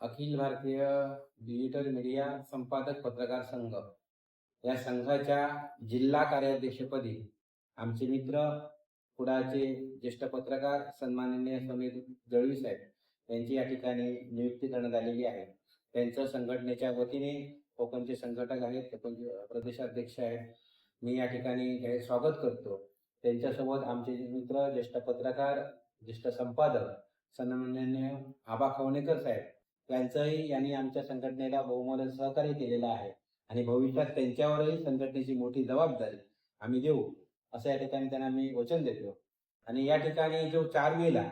Akhil Bharatiya digital media संपादक पत्रकार संघ या संघाच्या जिल्हा कार्याध्यक्षपदी आमचे मित्र कुडाळचे ज्येष्ठ पत्रकार सन्माननीय समीर जळवी साहेब यांची या ठिकाणी नियुक्ती करण्यात आलेली आहे. त्यांचं संघटनेच्या वतीने कोकणचे संघटक आहेत, कोकणचे प्रदेशाध्यक्ष आहेत, मी या ठिकाणी स्वागत करतो. त्यांच्यासोबत आमचे मित्र ज्येष्ठ पत्रकार ज्येष्ठ संपादक सन्माननीय आबा खवणेकर साहेब यांनी आमच्या संघटनेला बहुमोलाचं सहकार्य केलेलं आहे आणि भविष्यात त्यांच्यावरही संघटनेची मोठी जबाबदारी आम्ही देऊ असं या ठिकाणी त्यांना मी वचन देतो. आणि या ठिकाणी जो 4 मेला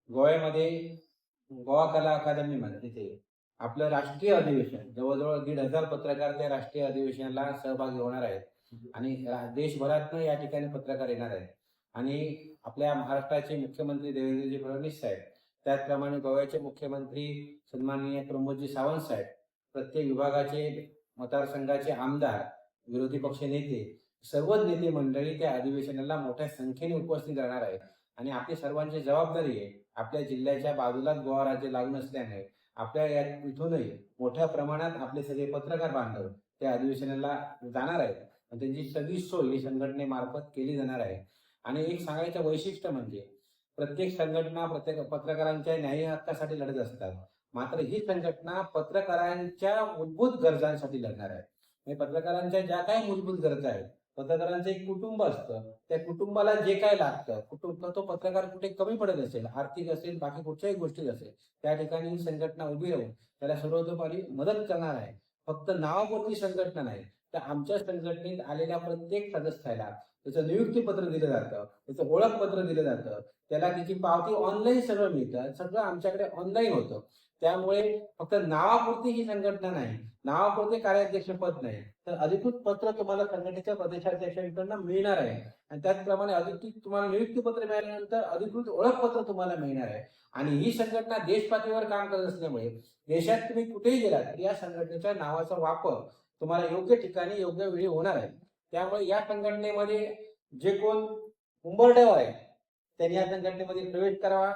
गोव्यामध्ये गोवा कला अकादमीमध्ये तिथे आपलं राष्ट्रीय अधिवेशन जवळजवळ 1,500 पत्रकार त्या राष्ट्रीय अधिवेशनाला सहभागी होणार आहेत आणि देशभरातून या ठिकाणी पत्रकार येणार आहेत. आणि आपल्या महाराष्ट्राचे मुख्यमंत्री देवेंद्रजी फडणवीस साहेब, त्याचप्रमाणे गोव्याचे मुख्यमंत्री सन्माननीय प्रमोदजी सावंत साहेब, प्रत्येक विभागाचे मतदारसंघाचे आमदार, विरोधी पक्ष नेते, सर्वच नेते मंडळी त्या अधिवेशनाला मोठ्या संख्येने उपस्थित राहणार आहेत. आणि आपली सर्वांची जबाबदारी आहे, आपल्या जिल्ह्याच्या बाजूलाच गोवा राज्य लागून असल्याने आपल्या इथूनही मोठ्या प्रमाणात आपले सगळे पत्रकार बांधव त्या अधिवेशनाला जाणार आहेत आणि त्यांची सगळी सोय ही संघटनेमार्फत केली जाणार आहे. आणि एक सांगायचं वैशिष्ट्य म्हणजे प्रत्येक संघटना प्रत्येक पत्रकारांच्या न्याय हक्कासाठी लढत असतात, मात्र ही संघटना पत्रकारांच्या मूलभूत गरजांसाठी लढणार आहे. म्हणजे पत्रकारांच्या ज्या काही मूलभूत गरजा आहेत, पत्रकारांचं एक कुटुंब असतं, त्या कुटुंबाला जे काय लागतं, तो पत्रकार कुठे कमी पडत असेल, आर्थिक असेल, बाकी कुठच्याही गोष्टीत असेल, त्या ठिकाणी ही संघटना उभी राहून त्याला सर्वतोपरी मदत करणार आहे. फक्त नावापुरती संघटना नाही, तर आमच्या संघटनेत आलेल्या प्रत्येक सदस्याला त्याचं नियुक्तीपत्र दिलं जातं, त्याचं ओळखपत्र दिलं जातं, त्याला त्याची पावती ऑनलाईन सगळं मिळतं, सगळं आमच्याकडे ऑनलाईन होतं. त्यामुळे फक्त नावापुरती ही संघटना नाही, नावापुरते कार्याध्यक्ष पद नाही, तर अधिकृत पत्र तुम्हाला संघटनेच्या प्रदेशाध्यक्षांकडून मिळणार आहे. आणि त्याचप्रमाणे अधिकृत तुम्हाला नियुक्तीपत्र मिळाल्यानंतर अधिकृत ओळखपत्र तुम्हाला मिळणार आहे. आणि ही संघटना देश पातळीवर काम करत असल्यामुळे देशात तुम्ही कुठेही गेलात तर या संघटनेच्या नावाचा वापर तुम्हाला योग्य ठिकाणी योग्य वेळी होणार आहे. त्यामुळे या संघटनेमध्ये जे कोण उंबरठ्यावर आहे त्यांनी या संघटनेमध्ये प्रवेश करावा,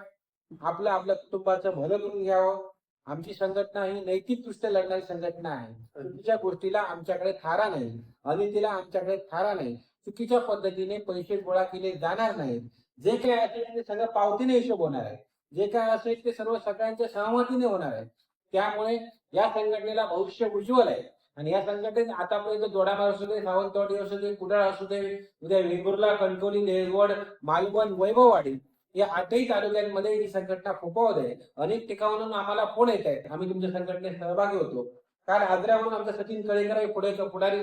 आपल्या कुटुंबाचं भलं करून घ्यावं. आमची संघटना ही नैतिकदृष्ट्या लढणारी संघटना आहे. चुकीच्या गोष्टीला आमच्याकडे थारा नाही, अनितीला आमच्याकडे थारा नाही, चुकीच्या पद्धतीने पैसे गोळा केले जाणार नाहीत. जे काय असेल ते सगळं पावतीने हिशोब होणार आहे, जे काय असेल ते सर्व सगळ्यांच्या सहमतीने होणार आहे. त्यामुळे या संघटनेला भविष्य उज्ज्वल आहे. आणि या संघटनेत आतापर्यंत दोडामार असू दे, सावंतवाडी असू दे, कुडाळ असू दे, उद्या वेंगुर्ला, कणकवली, नेरवड, मालवण, वैभववाडी या 8ही तालुक्यांमध्ये ही संघटना फोफावत आहे. अनेक ठिकाणाहून आम्हाला फोन येत आहेत, आम्ही तुमच्या संघटनेत सहभागी होतो. काल आजऱ्याहून आमचा सचिन कळेकर पुढारी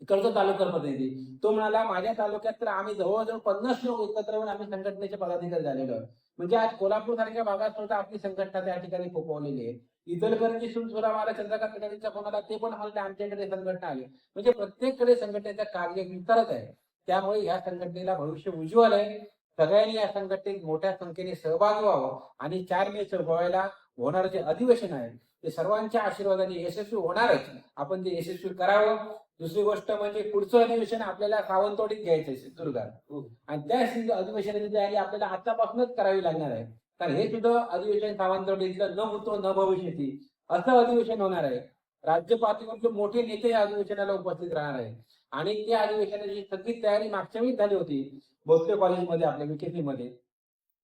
इकडचा तालुका प्रतिनिधी तो म्हणाला, माझ्या तालुक्यात तर आम्ही जवळजवळ 50 लोक एकत्र येऊन आम्ही संघटनेचे पदाधिकारी झालेलो आहोत. म्हणजे आज कोल्हापूर सारख्या भागात सुद्धा आपली संघटना त्या ठिकाणी फोफवलेली आहे. इदलकरची सुरा मला चंद्रकांत कटारीचा फोन आला, ते पण म्हणले आमच्याकडे संघटना आली. म्हणजे प्रत्येककडे संघटनेचं कार्य विस्तारत आहे. त्यामुळे या संघटनेला भविष्य उज्ज्वल आहे. सगळ्यांनी या संघटनेत मोठ्या संख्येने सहभागी व्हावं आणि 4 मे गोव्याला होणारं जे अधिवेशन आहे ते सर्वांच्या आशीर्वादाने यशस्वी होणारच. आपण ते यशस्वी करावं. दुसरी गोष्ट म्हणजे पुढचं अधिवेशन आपल्याला सावंतवाडीत घ्यायचंय, सिंधुदुर्गात, आणि त्या अधिवेशनाची तयारी आपल्याला आतापासूनच करावी लागणार आहे. कारण हे सुद्धा अधिवेशन सावंतवाडीतलं न होतो न भविष्यती असं अधिवेशन होणार आहे. राज्य पातळीवरचे मोठे नेते या अधिवेशनाला उपस्थित राहणार आहे आणि त्या अधिवेशनाची सगळी तयारी मागच्या वेळी झाली होती भोसले कॉलेजमध्ये, आपल्या विकेसी मध्ये.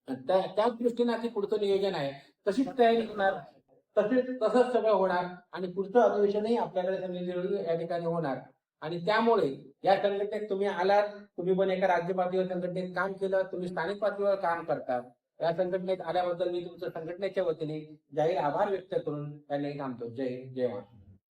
त्याच दृष्टीने पुढचं नियोजन आहे, तशीच तयारी होणार, तसंच सगळं होणार आणि पुढचं अधिवेशनही आपल्याकडे या ठिकाणी होणार. आणि त्यामुळे या संघटनेत तुम्ही आलात, तुम्ही पण एका राज्य पातळीवर संघटनेत काम केलं, तुम्ही स्थानिक पातळीवर काम करता. या संघटनेत आल्याबद्दल मी तुमच्या संघटनेच्या वतीने जाहीर आभार व्यक्त करून त्यांनी थांबतो. जय हिंद, जय महाराष्ट्र.